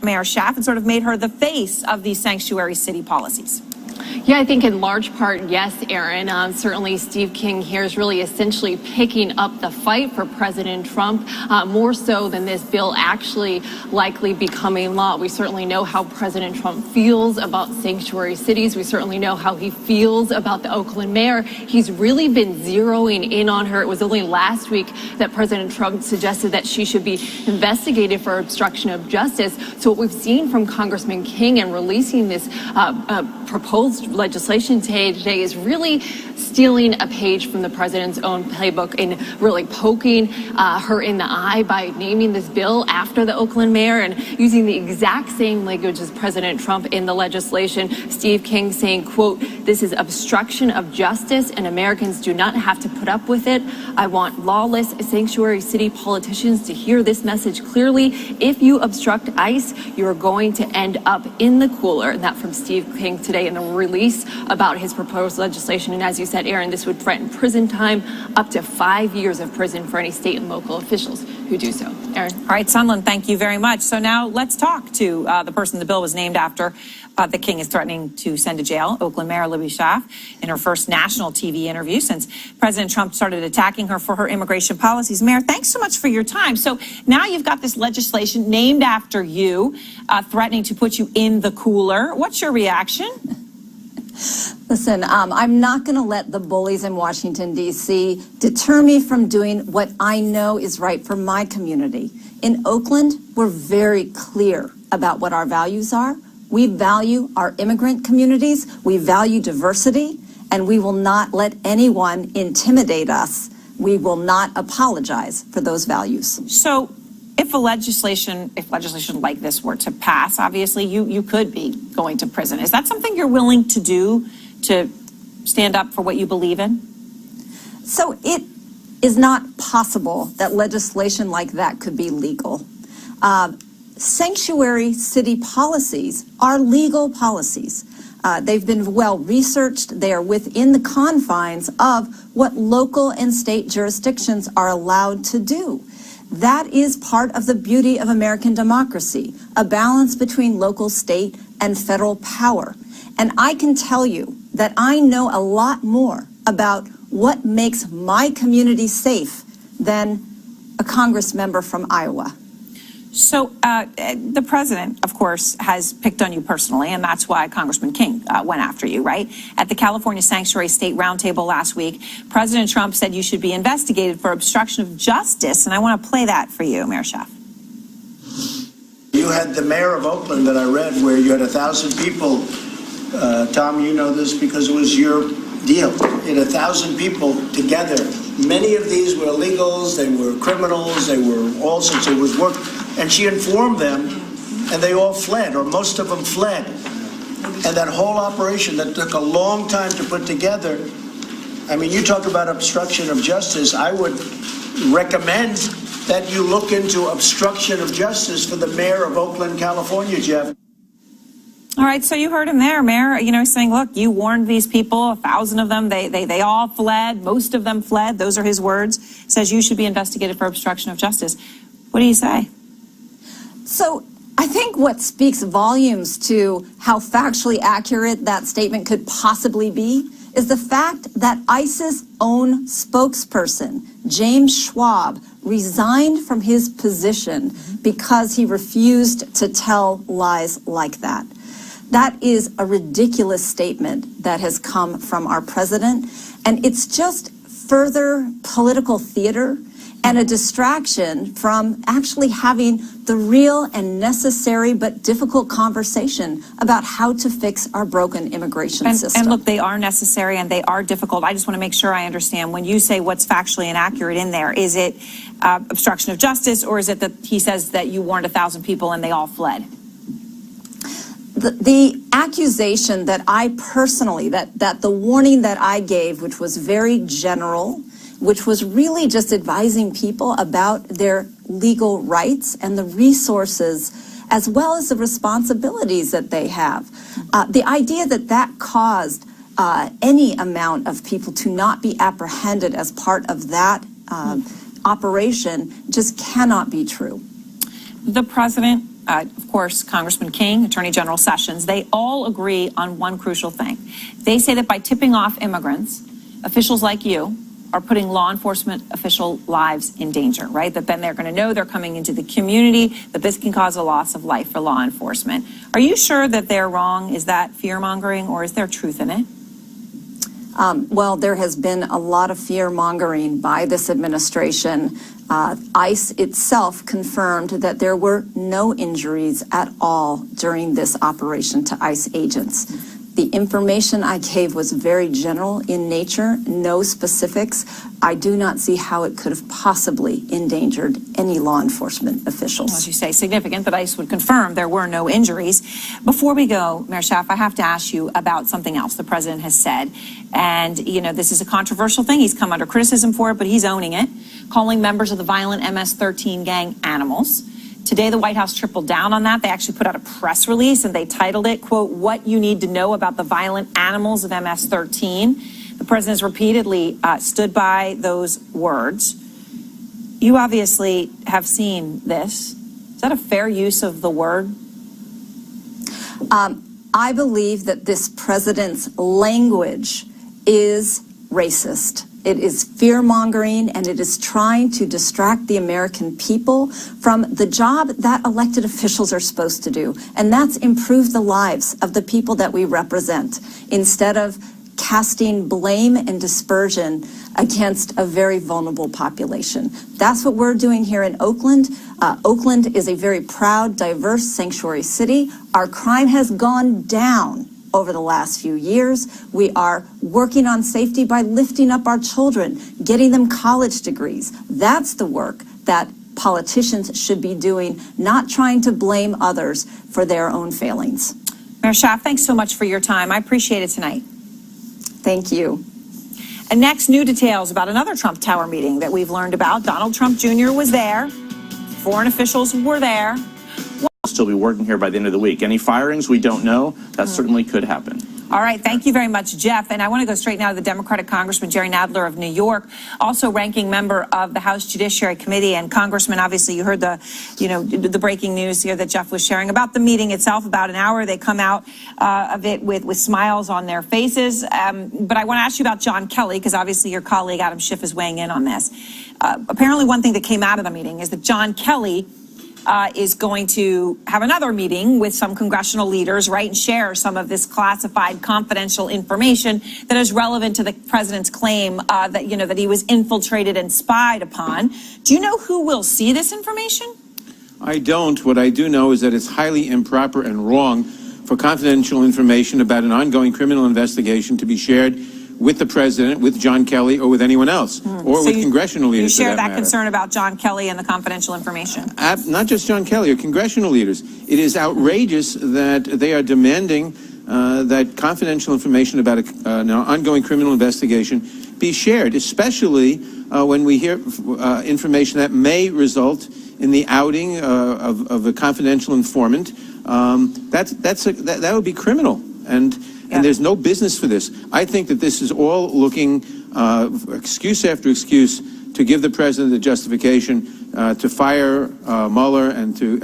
Mayor Schaaf and sort of made her the face of these sanctuary city policies. Yeah, I think in large part, yes, Aaron. Certainly Steve King here is really essentially picking up the fight for President Trump, more so than this bill actually likely becoming law. We certainly know how President Trump feels about sanctuary cities. We certainly know how he feels about the Oakland mayor. He's really been zeroing in on her. It was only last week that President Trump suggested that she should be investigated for obstruction of justice. So what we've seen from Congressman King and releasing this proposed legislation today is really stealing a page from the president's own playbook and really poking her in the eye by naming this bill after the Oakland mayor and using the exact same language as President Trump in the legislation. Steve King saying, quote, "This is obstruction of justice and Americans do not have to put up with it. I want lawless sanctuary city politicians to hear this message clearly. If you obstruct ICE, you're going to end up in the cooler." And that from Steve King today in the release about his proposed legislation. And as you said, Aaron, this would threaten prison time, up to 5 years of prison for any state and local officials who do so. Aaron. All right, Sunlen, thank you very much. So now let's talk to the person the bill was named after. The King is threatening to send to jail, Oakland Mayor Libby Schaaf, in her first national TV interview since President Trump started attacking her for her immigration policies. Mayor, thanks so much for your time. So now you've got this legislation named after you, threatening to put you in the cooler. What's your reaction? Listen, I'm not going to let the bullies in Washington, D.C. deter me from doing what I know is right for my community. In Oakland, we're very clear about what our values are. We value our immigrant communities, we value diversity, and we will not let anyone intimidate us. We will not apologize for those values. So if legislation like this were to pass, obviously you could be going to prison. Is that something you're willing to do, to stand up for what you believe in? So it is not possible that legislation like that could be legal. Sanctuary city policies are legal policies. They've been well researched. They are within the confines of what local and state jurisdictions are allowed to do. That is part of the beauty of American democracy, a balance between local, state, and federal power. And I can tell you that I know a lot more about what makes my community safe than a Congress member from Iowa. So the president, of course, has picked on you personally, and that's why Congressman King went after you, right? At the California Sanctuary State Roundtable last week, President Trump said you should be investigated for obstruction of justice, and I want to play that for you, Mayor Schaaf. You had the mayor of Oakland that I read where you had 1,000 people. Tom, you know this because it was your deal. You had 1,000 people together. Many of these were illegals, they were criminals, they were all sorts. It was work. And she informed them, and they all fled, or most of them fled. And that whole operation that took a long time to put together, I mean, you talk about obstruction of justice. I would recommend that you look into obstruction of justice for the mayor of Oakland, California, Jeff. All right, so you heard him there, Mayor, saying, look, you warned these people, 1,000 of them, they all fled, most of them fled, those are his words, says you should be investigated for obstruction of justice. What do you say? So I think what speaks volumes to how factually accurate that statement could possibly be is the fact that ICE's own spokesperson, James Schwab, resigned from his position because he refused to tell lies like that. That is a ridiculous statement that has come from our president, and it's just further political theater and a distraction from actually having the real and necessary but difficult conversation about how to fix our broken immigration system. And look, they are necessary and they are difficult. I just want to make sure I understand. When you say what's factually inaccurate in there, is it obstruction of justice, or is it that he says that you warned 1,000 people and they all fled? The accusation that I personally, that the warning that I gave, which was very general, which was really just advising people about their legal rights and the resources, as well as the responsibilities that they have. The idea that that caused any amount of people to not be apprehended as part of that operation just cannot be true. The president of course, Congressman King, Attorney General Sessions, they all agree on one crucial thing. They say that by tipping off immigrants, officials like you are putting law enforcement official lives in danger, right? That then they're going to know they're coming into the community, that this can cause a loss of life for law enforcement. Are you sure that they're wrong? Is that fear-mongering, or is there truth in it? Well, there has been a lot of fear-mongering by this administration. ICE itself confirmed that there were no injuries at all during this operation to ICE agents. The information I gave was very general in nature, no specifics. I do not see how it could have possibly endangered any law enforcement officials. As you say, significant, but ICE would confirm there were no injuries. Before we go, Mayor Schaaf, I have to ask you about something else the president has said. And, you know, this is a controversial thing. He's come under criticism for it, but he's owning it, calling members of the violent MS-13 gang animals. Today, the White House tripled down on that. They actually put out a press release and they titled it, quote, "What You Need to Know About the Violent Animals of MS-13." The president has repeatedly stood by those words. You obviously have seen this. Is that a fair use of the word? I believe that this president's language is racist. It is fear-mongering, and it is trying to distract the American people from the job that elected officials are supposed to do, and that's improve the lives of the people that we represent, instead of casting blame and dispersion against a very vulnerable population. That's what we're doing here in Oakland. Oakland is a very proud, diverse sanctuary city. Our crime has gone down over the last few years. We are working on safety by lifting up our children, getting them college degrees. That's the work that politicians should be doing, not trying to blame others for their own failings. Mayor Schaaf, thanks so much for your time. I appreciate it tonight. Thank you. And next, new details about another Trump Tower meeting that we've learned about. Donald Trump Jr. was there. Foreign officials were there. Still be working here by the end of the week. Any firings, we don't know. That certainly could happen. All right. Thank you very much, Jeff. And I want to go straight now to the Democratic Congressman Jerry Nadler of New York, also ranking member of the House Judiciary Committee. And Congressman, obviously, you heard the breaking news here that Jeff was sharing about the meeting itself. About an hour, they come out of it with smiles on their faces. But I want to ask you about John Kelly, because obviously your colleague Adam Schiff is weighing in on this. Apparently, one thing that came out of the meeting is that John Kelly is going to have another meeting with some congressional leaders, right, and share some of this classified confidential information that is relevant to the president's claim that he was infiltrated and spied upon. Do you know who will see this information? I don't. What I do know is that it's highly improper and wrong for confidential information about an ongoing criminal investigation to be shared with the president, with John Kelly, or with anyone else, or with congressional leaders. You share that concern about John Kelly and the confidential information? Not just John Kelly, or congressional leaders. It is outrageous that they are demanding that confidential information about an ongoing criminal investigation be shared, especially when we hear information that may result in the outing of a confidential informant. That would be criminal, and there's no business for this. I think that this is all looking excuse after excuse to give the president the justification to fire Mueller and to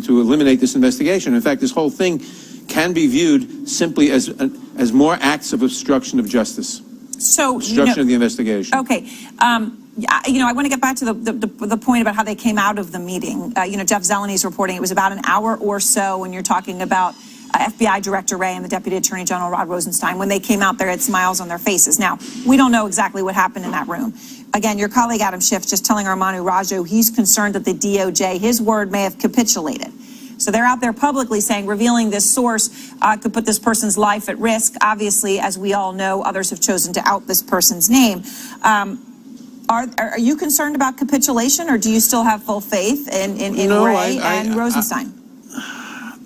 eliminate this investigation. In fact, this whole thing can be viewed simply as more acts of obstruction of justice. So obstruction of the investigation. Okay. I want to get back to the point about how they came out of the meeting. Jeff Zeleny is reporting it was about an hour or so when you're talking about FBI Director Wray and the Deputy Attorney General Rod Rosenstein. When they came out, they had smiles on their faces. Now, we don't know exactly what happened in that room. Again, your colleague Adam Schiff just telling Armanu Raju he's concerned that the DOJ, his word, may have capitulated. So they're out there publicly saying revealing this source could put this person's life at risk. Obviously, as we all know, others have chosen to out this person's name. Are you concerned about capitulation, or do you still have full faith in Wray and Rosenstein?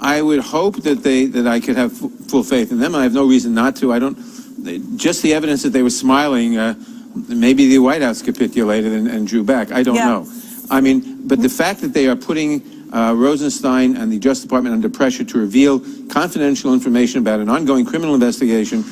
I would hope that I could have full faith in them. I have no reason not to. Just the evidence that they were smiling, maybe the White House capitulated and drew back. I don't know. I mean, but the fact that they are putting Rosenstein and the Justice Department under pressure to reveal confidential information about an ongoing criminal investigation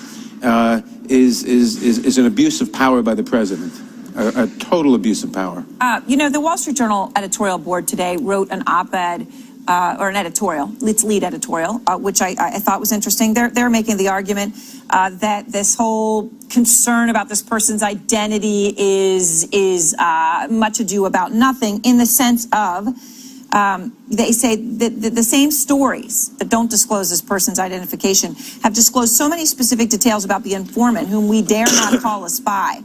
is an abuse of power by the president. A total abuse of power. The Wall Street Journal editorial board today wrote an op-ed or an editorial, its lead editorial, which I thought was interesting. They're making the argument that this whole concern about this person's identity is much ado about nothing, in the sense of they say that the same stories that don't disclose this person's identification have disclosed so many specific details about the informant, whom we dare not call a spy,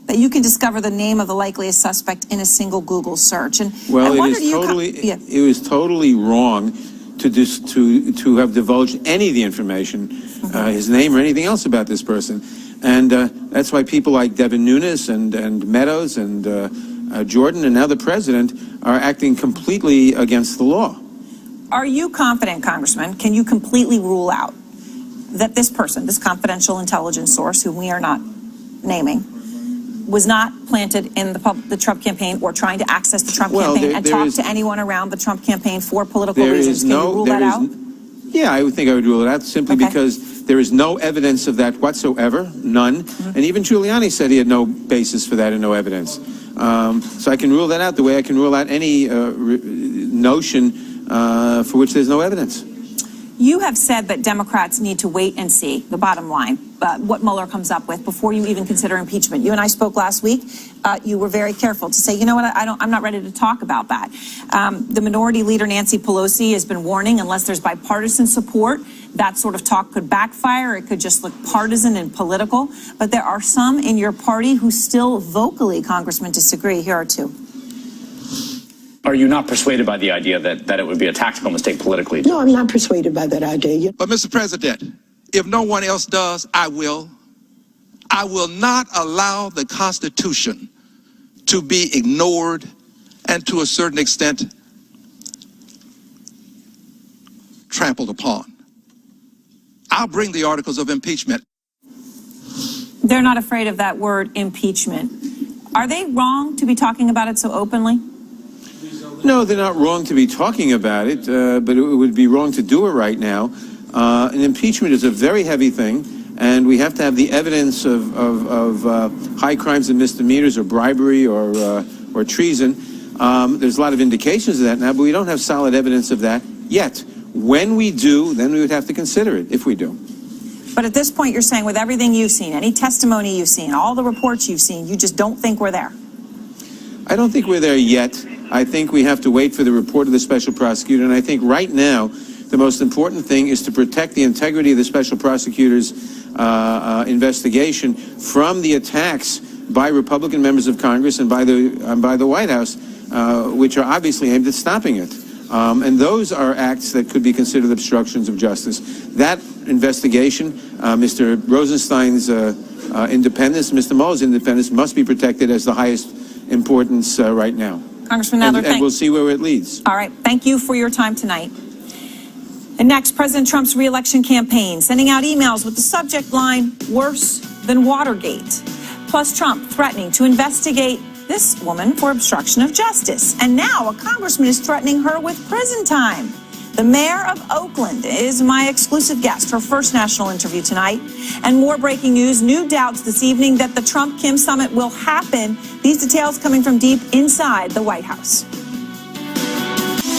that you can discover the name of the likeliest suspect in a single Google search. And well, it was totally wrong to have divulged any of the information, his name or anything else about this person. And that's why people like Devin Nunes and Meadows and Jordan and now the president are acting completely against the law. Are you confident, Congressman, can you completely rule out that this person, this confidential intelligence source, whom we are not naming, was not planted in the Trump campaign or trying to access the Trump campaign and talk to anyone around the Trump campaign for political reasons? Can you rule that out? Yeah, I would think I would rule it out, simply because there is no evidence of that whatsoever, none. And even Giuliani said he had no basis for that and no evidence. So I can rule that out the way I can rule out any notion for which there's no evidence. You have said that Democrats need to wait and see, the bottom line, what Mueller comes up with before you even consider impeachment. You and I spoke last week. You were very careful to say, you know what, I'm not ready to talk about that. The Minority Leader, Nancy Pelosi, has been warning, unless there's bipartisan support, that sort of talk could backfire. It could just look partisan and political. But there are some in your party who still vocally, Congressman, disagree. Here are two. Are you not persuaded by the idea that it would be a tactical mistake politically? No, I'm not persuaded by that idea. But, Mr. President, if no one else does, I will. I will not allow the Constitution to be ignored and, to a certain extent, trampled upon. I'll bring the articles of impeachment. They're not afraid of that word, impeachment. Are they wrong to be talking about it so openly? No, they're not wrong to be talking about it, but it would be wrong to do it right now. An impeachment is a very heavy thing, and we have to have the evidence of high crimes and misdemeanors or bribery or treason. There's a lot of indications of that now, but we don't have solid evidence of that yet. When we do, then we would have to consider it, if we do. But at this point, you're saying with everything you've seen, any testimony you've seen, all the reports you've seen, you just don't think we're there? I don't think we're there yet. I think we have to wait for the report of the special prosecutor, and I think right now the most important thing is to protect the integrity of the special prosecutor's investigation from the attacks by Republican members of Congress and by the White House, which are obviously aimed at stopping it. And those are acts that could be considered obstructions of justice. That investigation, Mr. Rosenstein's independence, Mr. Mueller's independence, must be protected as the highest importance right now. Congressman Nadler, and we'll see where it leads. All right. Thank you for your time tonight. And next, President Trump's re-election campaign, sending out emails with the subject line, worse than Watergate. Plus, Trump threatening to investigate this woman for obstruction of justice. And now a congressman is threatening her with prison time. The mayor of Oakland is my exclusive guest, her first national interview tonight. And more breaking news, new doubts this evening that the Trump-Kim summit will happen. These details coming from deep inside the White House.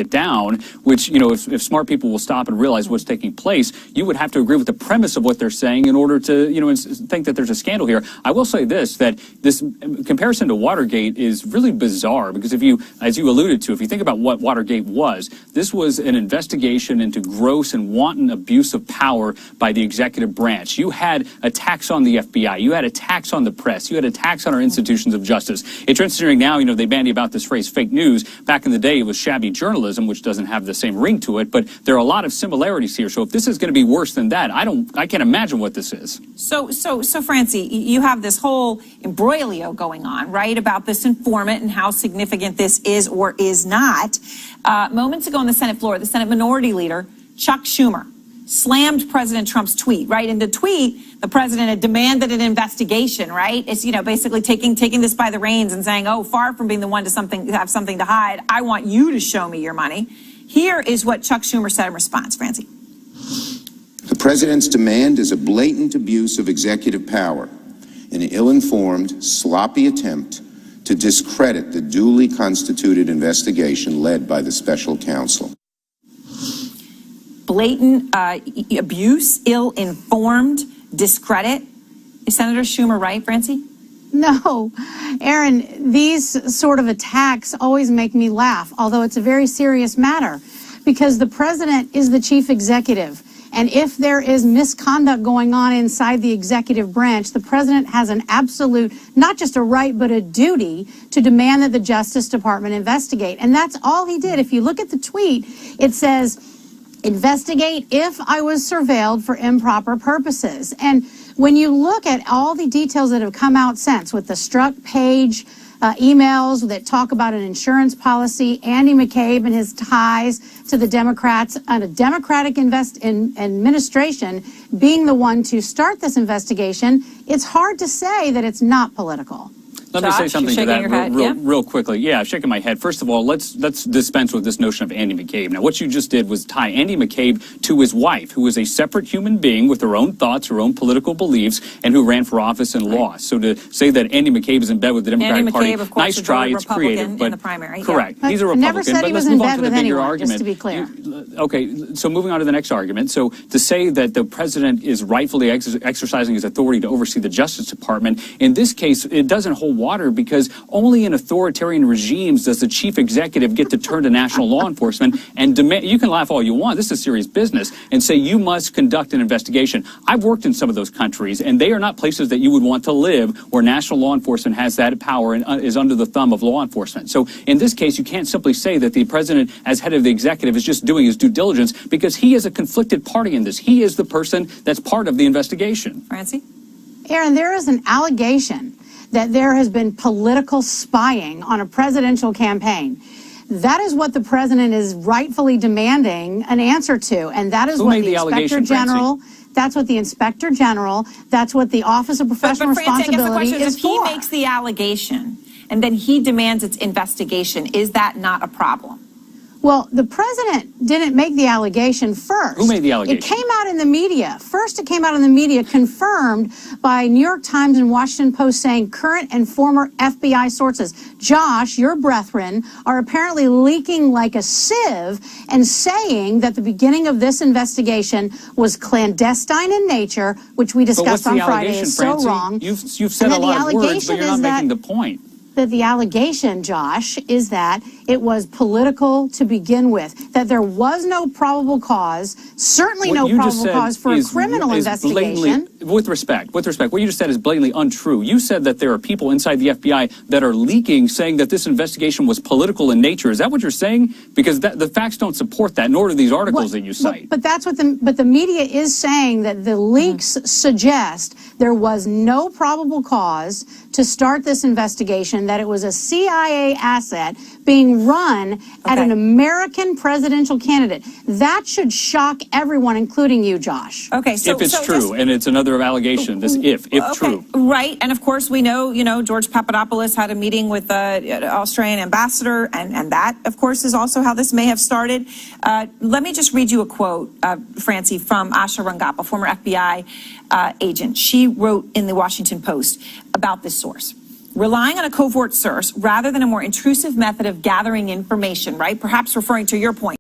It down, which, you know, if smart people will stop and realize what's taking place, you would have to agree with the premise of what they're saying in order to, you know, think that there's a scandal here. I will say this, that this comparison to Watergate is really bizarre, because if you, as you alluded to, if you think about what Watergate was, this was an investigation into gross and wanton abuse of power by the executive branch. You had attacks on the FBI, you had attacks on the press, you had attacks on our institutions of justice. It's interesting now, you know, they bandy about this phrase fake news. Back in the day, it was shabby journalism, which doesn't have the same ring to it, but there are a lot of similarities here. So if this is going to be worse than that, I can't imagine what this is. So Francie, you have this whole imbroglio going on, right, about this informant and how significant this is or is not. Moments ago on the Senate floor, the Senate Minority Leader, Chuck Schumer, slammed President Trump's tweet, right? In the tweet, the president had demanded an investigation, right? It's, you know, basically taking this by the reins and saying, oh, far from being the one to have something to hide, I want you to show me your money. Here is what Chuck Schumer said in response, Francie. The president's demand is a blatant abuse of executive power, an ill-informed, sloppy attempt to discredit the duly constituted investigation led by the special counsel. blatant abuse, ill-informed discredit. Is Senator Schumer right, Francie? No, Aaron, these sort of attacks always make me laugh, although it's a very serious matter, because the president is the chief executive. And if there is misconduct going on inside the executive branch, the president has an absolute, not just a right, but a duty to demand that the Justice Department investigate. And that's all he did. If you look at the tweet, it says, investigate if I was surveilled for improper purposes. And when you look at all the details that have come out since, with the Strzok page, emails that talk about an insurance policy, Andy McCabe and his ties to the Democrats, and a Democratic administration being the one to start this investigation, it's hard to say that it's not political. Let me say something to that real quickly. Yeah, I'm shaking my head. First of all, let's dispense with this notion of Andy McCabe. Now, what you just did was tie Andy McCabe to his wife, who is a separate human being with her own thoughts, her own political beliefs, and who ran for office and lost. So to say that Andy McCabe is in bed with the Democratic Party, nice try, it's creative, but correct. He's a Republican. Never said he was in bed with anyone, just to be clear. Okay, so moving on to the next argument. So to say that the president is rightfully exercising his authority to oversee the Justice Department, in this case, it doesn't hold water, because only in authoritarian regimes does the chief executive get to turn to national law enforcement and demand. You can laugh all you want, this is serious business, and say you must conduct an investigation. I've worked in some of those countries, and they are not places that you would want to live where national law enforcement has that power and is under the thumb of law enforcement. So in this case, you can't simply say that the president, as head of the executive, is just doing his due diligence, because he is a conflicted party in this. He is the person that's part of the investigation. Francie? Aaron, there is an allegation that there has been political spying on a presidential campaign. That is what the president is rightfully demanding an answer to, and that is what the Inspector General, that's what the Inspector General, that's what the Office of Professional Responsibility is for. If he makes the allegation and then he demands its investigation, is that not a problem? Well, the president didn't make the allegation first. Who made the allegation? It came out in the media. First, it came out in the media, confirmed by New York Times and Washington Post, saying current and former FBI sources, Josh, your brethren, are apparently leaking like a sieve and saying that the beginning of this investigation was clandestine in nature, which we discussed on Friday is so wrong. You've said a lot of words, but you're not making the point. That the allegation, Josh, is that it was political to begin with, that there was no probable cause, certainly no probable cause for a criminal investigation. With respect, what you just said is blatantly untrue. You said that there are people inside the FBI that are leaking, saying that this investigation was political in nature. Is that what you're saying? Because the facts don't support that, nor do these articles that you cite. But that's what the media is saying, that the leaks suggest there was no probable cause to start this investigation, that it was a CIA asset being run at an American presidential candidate. That should shock everyone, including you, Josh. Okay, so if it's true, and it's another allegation, this if true. Right, and of course we know, George Papadopoulos had a meeting with the Australian ambassador, and that, of course, is also how this may have started. Let me just read you a quote, Francie, from Asha Rangappa, former FBI agent. She wrote in the Washington Post about this source. Relying on a covert source rather than a more intrusive method of gathering information, right? Perhaps referring to your point.